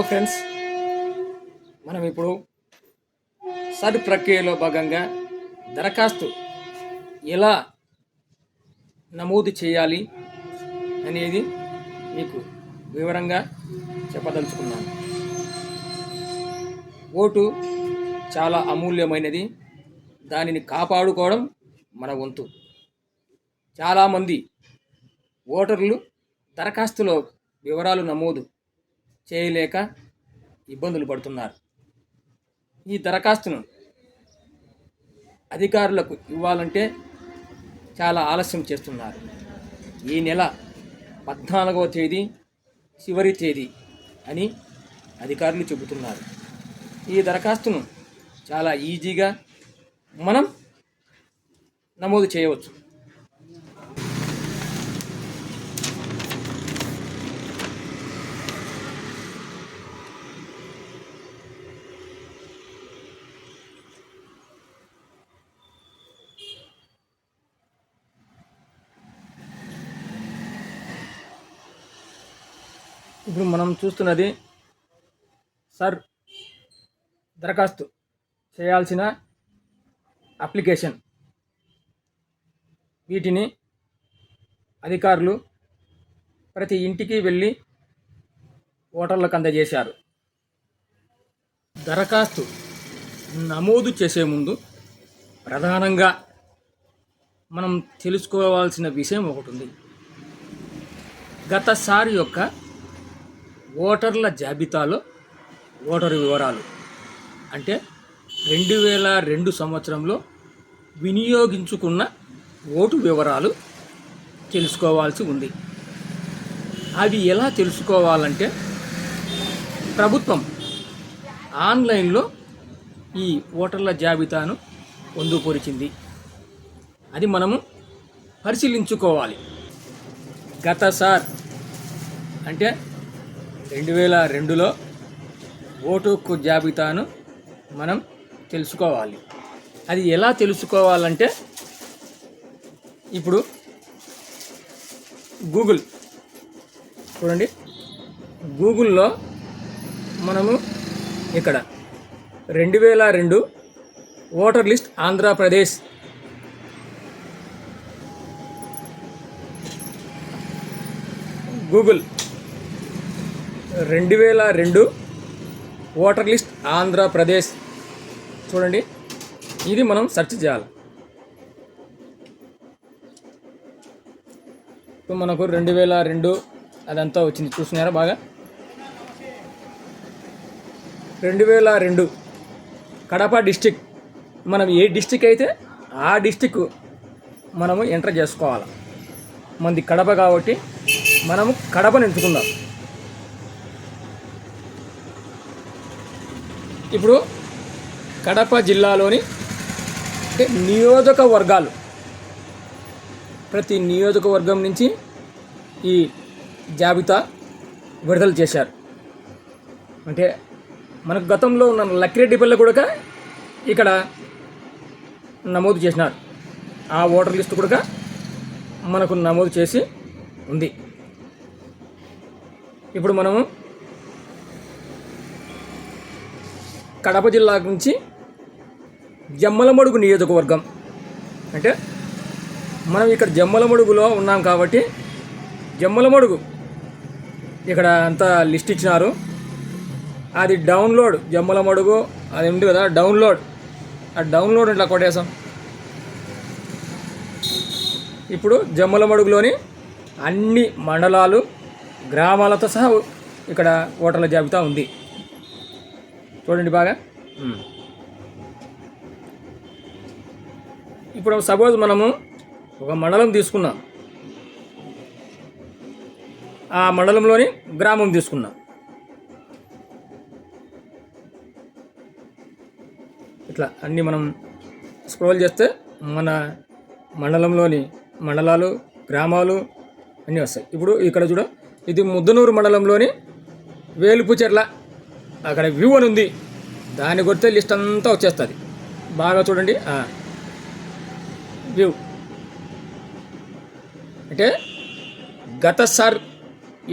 Friends, మనం ఇప్పుడు sir ప్రక్రియలో భాగంగా దరఖాస్తు ఎలా నమోదు చేయాలి అనేది మీకు వివరంగా చెప్పదలుచుకున్నాను. ఓటు చాలా అమూల్యమైనది. దానిని కాపాడుకోవడం మన వంతు. చాలామంది ఓటర్లు దరఖాస్తులో వివరాలు నమోదు చేయలేక ఇబ్బందులు పడుతున్నారు. ఈ దరఖాస్తును అధికారులకు ఇవ్వాలంటే చాలా ఆలస్యం చేస్తున్నారు. ఈ నెల 14వ తేదీ చివరి తేదీ అని అధికారులు చెబుతున్నారు. ఈ దరఖాస్తును చాలా ఈజీగా మనం నమోదు చేయవచ్చు. ఇప్పుడు మనం చూస్తున్నది సర్ దరఖాస్తు చేయాల్సిన అప్లికేషన్. వీటిని అధికారులు ప్రతి ఇంటికి వెళ్ళి ఓటర్లకు అందజేశారు. దరఖాస్తు నమోదు చేసే ముందు ప్రధానంగా మనం తెలుసుకోవాల్సిన విషయం ఒకటి ఉంది. గతసారి యొక్క ఓటర్ల జాబితాలో ఓటరు వివరాలు అంటే 2002 సంవత్సరంలో వినియోగించుకున్న ఓటు వివరాలు తెలుసుకోవాల్సి ఉంది. అవి ఎలా తెలుసుకోవాలంటే ప్రభుత్వం ఆన్లైన్లో ఈ ఓటర్ల జాబితాను పొందుపరిచింది. అది మనము పరిశీలించుకోవాలి. గతసారి అంటే 2002లో ఓటు హక్కు జాబితాను మనం తెలుసుకోవాలి. అది ఎలా తెలుసుకోవాలంటే ఇప్పుడు గూగుల్ చూడండి. గూగుల్లో మనము ఇక్కడ 2002 voter list Andhra Pradesh Google 2002 voter list Andhra Pradesh చూడండి. ఇది మనం సెర్చ్ చేయాలి. ఇప్పుడు మనకు 2002 అదంతా వచ్చింది, చూస్తున్నారా బాగా. 2002 కడప డిస్టిక్. మనం ఏ డిస్టిక్ అయితే ఆ డిస్టిక్ మనము ఎంటర్ చేసుకోవాలి. మనది కడప కాబట్టి మనము కడపను ఎంచుకుందాం. ఇప్పుడు కడప జిల్లాలోని అంటే నియోజకవర్గాలు, ప్రతి నియోజకవర్గం నుంచి ఈ జాబితా విడుదల చేశారు. అంటే మనకు గతంలో ఉన్న లక్కిరెడ్డిపల్లి కూడా ఇక్కడ నమోదు చేసినారు. ఆ ఓటర్ లిస్టు కూడా మనకు నమోదు చేసి ఉంది. ఇప్పుడు మనము కడప జిల్లా నుంచి జమ్మలమడుగు నియోజకవర్గం అంటే మనం ఇక్కడ జమ్మలమడుగులో ఉన్నాం కాబట్టి జమ్మలమడుగు ఇక్కడ అంతా లిస్ట్ ఇచ్చినారు. అది డౌన్లోడ్ జమ్మలమడుగు అది ఉంది కదా, డౌన్లోడ్. ఆ డౌన్లోడ్ ఇట్లా కొట్టేసాం. ఇప్పుడు జమ్మలమడుగులోని అన్ని మండలాలు గ్రామాలతో సహా ఇక్కడ ఓటర్ల జాబితా ఉంది. చూడండి బాగా. ఇప్పుడు సపోజ్ మనము ఒక మండలం తీసుకున్నాం, ఆ మండలంలోని గ్రామం తీసుకున్నాం. ఇట్లా అన్నీ మనం స్క్రోల్ చేస్తే మన మండలంలోని మండలాలు గ్రామాలు అన్నీ వస్తాయి. ఇప్పుడు ఇక్కడ చూడ, ఇది ముద్దనూరు మండలంలోని వేలుపుచెర్ల, అక్కడ వ్యూ అని ఉంది. దాన్ని కొడితే లిస్ట్ అంతా వచ్చేస్తుంది. బాగా చూడండి. వ్యూ అంటే గత సార్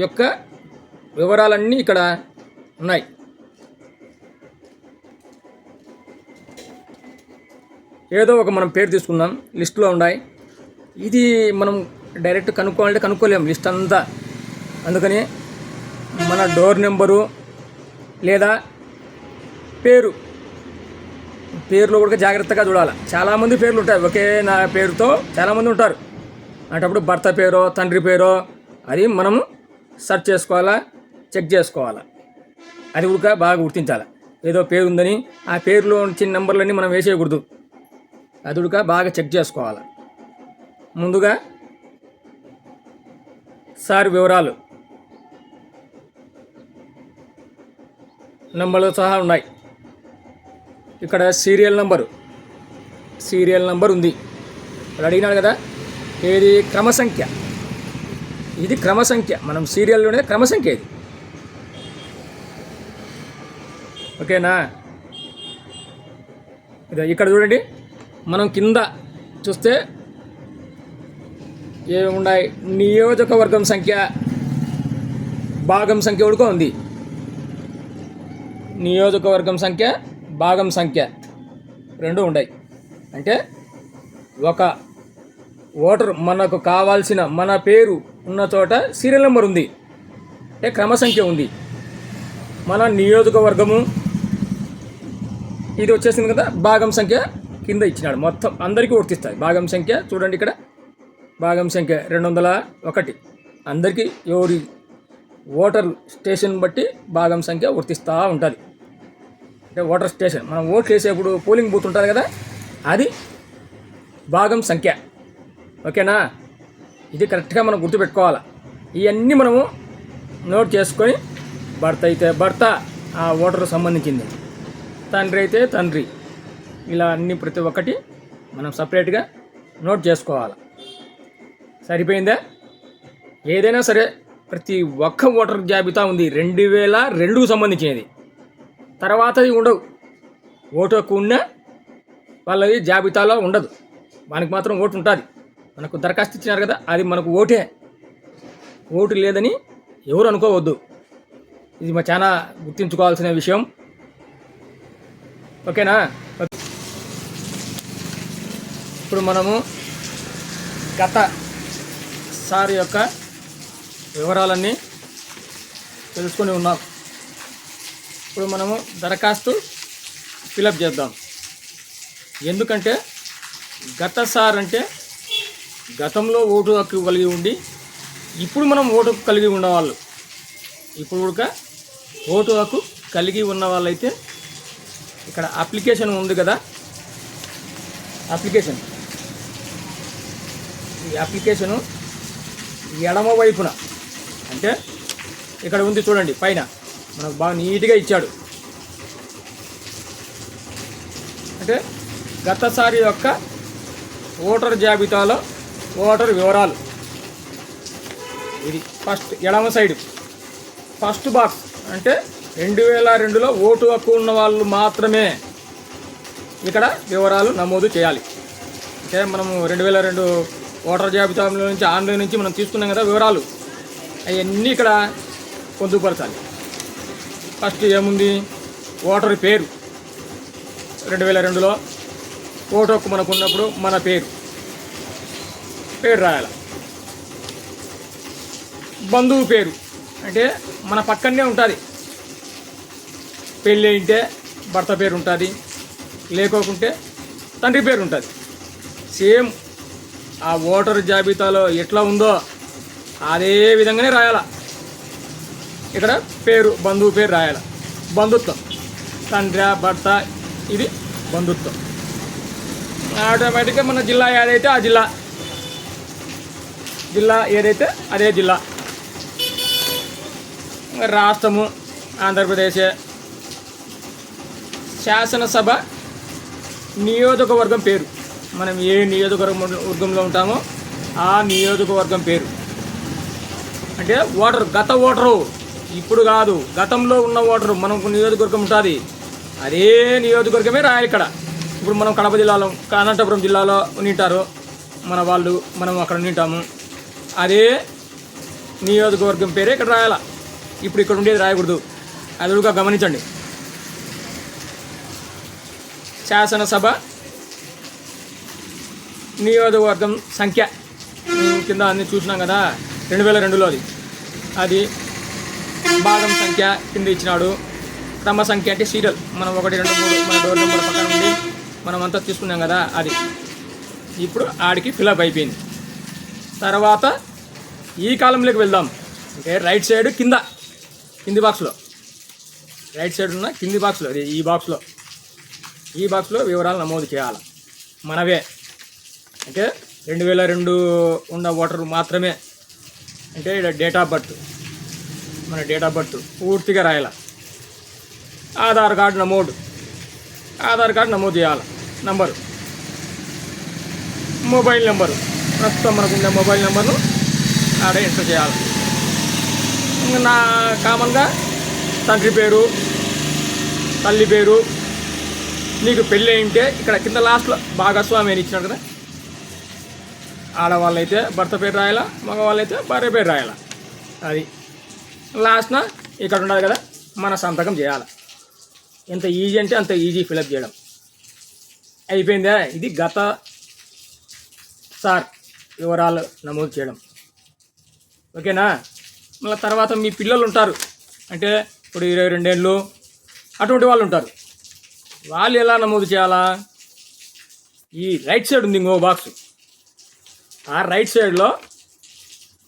యొక్క వివరాలన్నీ ఇక్కడ ఉన్నాయి. ఏదో ఒక మనం పేరు తీసుకుందాం, లిస్టులో ఉన్నాయి. ఇది మనం డైరెక్ట్ కనుక్కోవాలంటే కనుక్కోలేము లిస్ట్ అంతా. అందుకని మన డోర్ నెంబరు లేదా పేరులో కూడా జాగ్రత్తగా చూడాలి. చాలామంది పేర్లు ఉంటాయి, ఒకే నా పేరుతో చాలామంది ఉంటారు. అటప్పుడు భర్త పేరో తండ్రి పేరో అది మనము సెర్చ్ చేసుకోవాలా, చెక్ చేసుకోవాలా. అది కూడా బాగా గుర్తించాలి. ఏదో పేరు ఉందని ఆ పేరులో చిన్న నెంబర్లన్నీ మనం వేసేయకూడదు. అది కూడా బాగా చెక్ చేసుకోవాలి. ముందుగా సార్ వివరాలు నెంబర్లు సహా ఉన్నాయి. ఇక్కడ సీరియల్ నంబర్ ఉంది. ఇప్పుడు అడిగినాడు కదా, ఏది క్రమసంఖ్య. ఇది క్రమసంఖ్య, మనం సీరియల్లోనే క్రమసంఖ్య ఇది. ఓకేనా? ఇది ఇక్కడ చూడండి, మనం కింద చూస్తే ఏమున్నాయి, నియోజకవర్గం సంఖ్య, భాగం సంఖ్య కూడా ఉంది. నియోజకవర్గం సంఖ్య, భాగం సంఖ్య రెండు ఉన్నాయి. అంటే ఒక ఓటర్ మనకు కావాల్సిన మన పేరు ఉన్న చోట సీరియల్ నెంబర్ ఉంది, అంటే క్రమసంఖ్య ఉంది. మన నియోజకవర్గము ఇది వచ్చేసింది కదా, భాగం సంఖ్య కింద ఇచ్చినాడు. మొత్తం అందరికీ వర్తిస్తాయి భాగం సంఖ్య. చూడండి ఇక్కడ భాగం సంఖ్య 201. అందరికీ ఎవరి ఓటర్ స్టేషన్ బట్టి భాగం సంఖ్య వర్తిస్తూ ఉంటుంది. అంటే ఓటర్ స్టేషన్ మనం ఓట్లు వేసేప్పుడు పోలింగ్ బూత్ ఉంటుంది కదా, అది భాగం సంఖ్య. ఓకేనా? ఇది కరెక్ట్గా మనం గుర్తుపెట్టుకోవాలి. ఇవన్నీ మనము నోట్ చేసుకొని, భర్త అయితే భర్త, ఆ ఓటరు సంబంధించింది, తండ్రి అయితే తండ్రి, ఇలా అన్నీ ప్రతి ఒక్కటి మనం సపరేట్గా నోట్ చేసుకోవాలి. సరిపోయిందా? ఏదైనా సరే ప్రతి ఒక్క ఓటర్ జాబితా ఉంది 2002కు సంబంధించినది. తర్వాతది ఉండవు. ఓటు హక్కు ఉన్నా వాళ్ళది జాబితాలో ఉండదు. మనకు మాత్రం ఓటు ఉంటుంది. మనకు దరఖాస్తు ఇచ్చినారు కదా, అది మనకు ఓటే. ఓటు లేదని ఎవరు అనుకోవద్దు. ఇది మా చాలా గుర్తుంచుకోవాల్సిన విషయం. ఓకేనా? ఇప్పుడు మనము గత సార్ యొక్క వివరాలన్నీ తెలుసుకొని ఉన్నాం. ఇప్పుడు మనము దరఖాస్తు ఫిలప్ చేద్దాం. ఎందుకంటే గత సార్ అంటే గతంలో ఓటు హక్కు కలిగి ఉండి ఇప్పుడు మనం ఓటు హక్కు కలిగి ఉన్నవాళ్ళు. ఇప్పుడు కూడా ఓటు హక్కు కలిగి ఉన్న వాళ్ళైతే ఇక్కడ అప్లికేషన్ ఉంది కదా, అప్లికేషన్, ఈ అప్లికేషను ఎడమ వైపున అంటే ఇక్కడ ఉంది చూడండి, పైన మనకు బాగా నీట్గా ఇచ్చాడు. అంటే గతసారి యొక్క ఓటర్ జాబితాలో ఓటర్ వివరాలు. ఇది ఫస్ట్ ఎడమ సైడ్ ఫస్ట్ బాక్స్. అంటే 2002లో ఓటు హక్కు ఉన్న వాళ్ళు మాత్రమే ఇక్కడ వివరాలు నమోదు చేయాలి. అంటే మనము 2002 ఓటర్ జాబితాలో నుంచి ఆన్లైన్ నుంచి మనం తీసుకున్నాం కదా వివరాలు, అవన్నీ ఇక్కడ పొందుపరచాలి. ఫస్ట్ ఏముంది, ఓటర్ పేరు. 2002లో ఓటు హక్కు మనకు ఉన్నప్పుడు మన పేరు రాయాలి. బంధువు పేరు అంటే మన పక్కనే ఉంటుంది. పెళ్ళి అయితే భర్త పేరు ఉంటుంది, లేకోకుంటే తండ్రి పేరు ఉంటుంది. సేమ్ ఆ ఓటర్ జాబితాలో ఎట్లా ఉందో అదే విధంగానే రాయాల. ఇక్కడ పేరు, బంధువు పేరు రాయాల. బంధుత్వం, తండ్రి భర్త, ఇది బంధుత్వం. ఆటోమేటిక్గా మన జిల్లా ఏదైతే ఆ జిల్లా ఏదైతే అదే జిల్లా. రాష్ట్రము ఆంధ్రప్రదేశ్. శాసనసభ నియోజకవర్గం పేరు, మనం ఏ నియోజకవర్గంలో ఉంటామో ఆ నియోజకవర్గం పేరు. అంటే ఓటరు, గత ఓటరు, ఇప్పుడు కాదు, గతంలో ఉన్న ఓటరు. మనకు నియోజకవర్గం ఉంటుంది, అదే నియోజకవర్గమే రాయాలి ఇక్కడ. ఇప్పుడు మనం కడప జిల్లాలో, అనంతపురం జిల్లాలో ఉంటారు మన వాళ్ళు, మనం అక్కడ ఉంటాము, అదే నియోజకవర్గం పేరే ఇక్కడ రాయాల. ఇప్పుడు ఇక్కడ ఉండేది రాయకూడదు. అదుగా గమనించండి. శాసనసభ నియోజకవర్గం సంఖ్య కింద అన్ని చూసినాం కదా, 2002లో అది భాగం సంఖ్య కింద ఇచ్చినాడు. క్రమ సంఖ్య అంటే సీరియల్, మనం 1, 2, 3 మన డోర్ నెంబర్ పక్కన ఉండి మనం అంతా తీసుకున్నాం కదా, అది ఇప్పుడు ఆడికి ఫిలప్ అయిపోయింది. తర్వాత ఈ కాలంలోకి వెళ్దాం. అంటే రైట్ సైడ్ కింది బాక్స్లో, రైట్ సైడ్ ఉన్న కింది బాక్స్లో, ఈ బాక్స్లో వివరాలు నమోదు చేయాలి మనవే. అంటే 2002 ఉన్న ఓటర్ మాత్రమే. అంటే డేట్ ఆఫ్ బర్త్, మన డేట్ ఆఫ్ బర్త్ పూర్తిగా రాయాలి. ఆధార్ కార్డు నమోదు చేయాలి. నంబరు, మొబైల్ నెంబరు, ప్రస్తుతం మనకున్న మొబైల్ నెంబర్ను ఆడ ఎంటర్ చేయాలి. ఇంకా నా కామన్గా తండ్రి పేరు, తల్లి పేరు, నీకు పెళ్ళి అయింటే ఇక్కడ కింద లాస్ట్లో భాగస్వామి అని ఇచ్చినాడు కదా, ఆడవాళ్ళైతే భర్త పేరు రాయాలా, మగవాళ్ళైతే భార్య పేరు రాయాలా. అది లాస్ట్న ఇక్కడ ఉండదు కదా, మన సంతకం చేయాలి. ఎంత ఈజీ అంటే అంత ఈజీ ఫిలప్ చేయడం. అయిపోయిందా? ఇది గత సార్ వివరాలు నమోదు చేయడం. ఓకేనా? మళ్ళీ తర్వాత మీ పిల్లలు ఉంటారు, అంటే ఇప్పుడు 22 ఏళ్ళు అటువంటి వాళ్ళు ఉంటారు. వాళ్ళు ఎలా నమోదు చేయాలా? ఈ రైట్ సైడ్ ఉంది ఇంకో బాక్స్, ఆ రైట్ సైడ్లో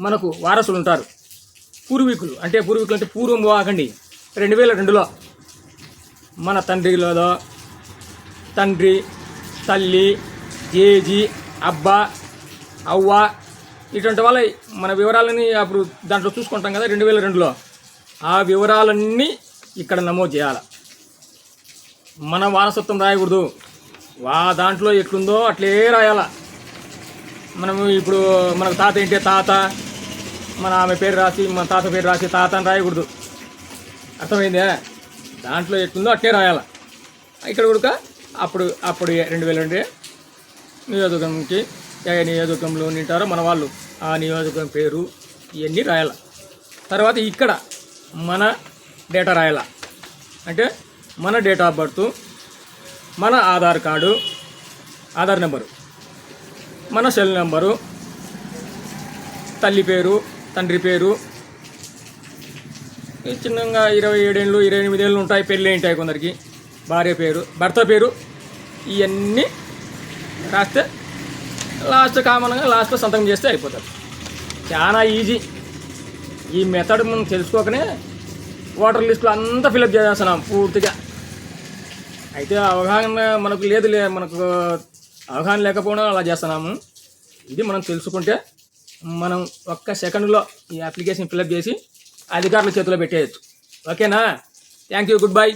మనకు వారసులు ఉంటారు, పూర్వీకులు. అంటే పూర్వం కాకండి, 2002లో మన తండ్రిలో తండ్రి, తల్లి, జేజీ, అబ్బా, అవ్వ ఇటువంటి వాళ్ళ మన వివరాలని అప్పుడు దాంట్లో చూసుకుంటాం కదా 2002లో. ఆ వివరాలన్నీ ఇక్కడ నమోదు చేయాలి. మన వారసత్వం రాయకూడదు, దాంట్లో ఎట్లుందో అట్లే రాయాల. మనము ఇప్పుడు మనకు తాత ఏంటే తాత, మన ఆమె పేరు రాసి మన తాత పేరు రాసి తాత అని రాయకూడదు. అర్థమైందా? దాంట్లో ఎట్లుందో అట్లే రాయాల. ఇక్కడ కూడా అప్పుడు 2002 నియోజకవర్గంకి ఏ నియోజకవర్గంలో ఉంటారో మన వాళ్ళు ఆ నియోజకవర్గం పేరు ఇవన్నీ రాయాల. తర్వాత ఇక్కడ మన డేటా రాయాల. అంటే మన డేట్ ఆఫ్ బర్త్, మన ఆధార్ కార్డు, ఆధార్ నెంబరు, మన సెల్ నెంబరు, తల్లి పేరు, తండ్రి పేరు, చిన్నగా 27 ఏళ్ళు 28 ఏళ్ళు ఉంటాయి, పెళ్ళి ఉంటాయి కొందరికి, భార్య పేరు, భర్త పేరు, ఇవన్నీ రాస్తే కామన్గా లాస్ట్లో సంతకం చేస్తే అయిపోతుంది. చాలా ఈజీ. ఈ మెథడ్ మనం తెలుసుకోకనే ఓటర్ లిస్టులో అంతా ఫిలప్ చేస్తున్నాం పూర్తిగా. అయితే మనకు అవగాహన లేకపోవడం అలా చేస్తున్నాము. ఇది మనం తెలుసుకుంటే మనం ఒక్క సెకండ్లో ఈ అప్లికేషన్ ఫిలప్ చేసి అధికారుల చేతిలో పెట్టేయచ్చు. ఓకేనా? Thank you, good bye.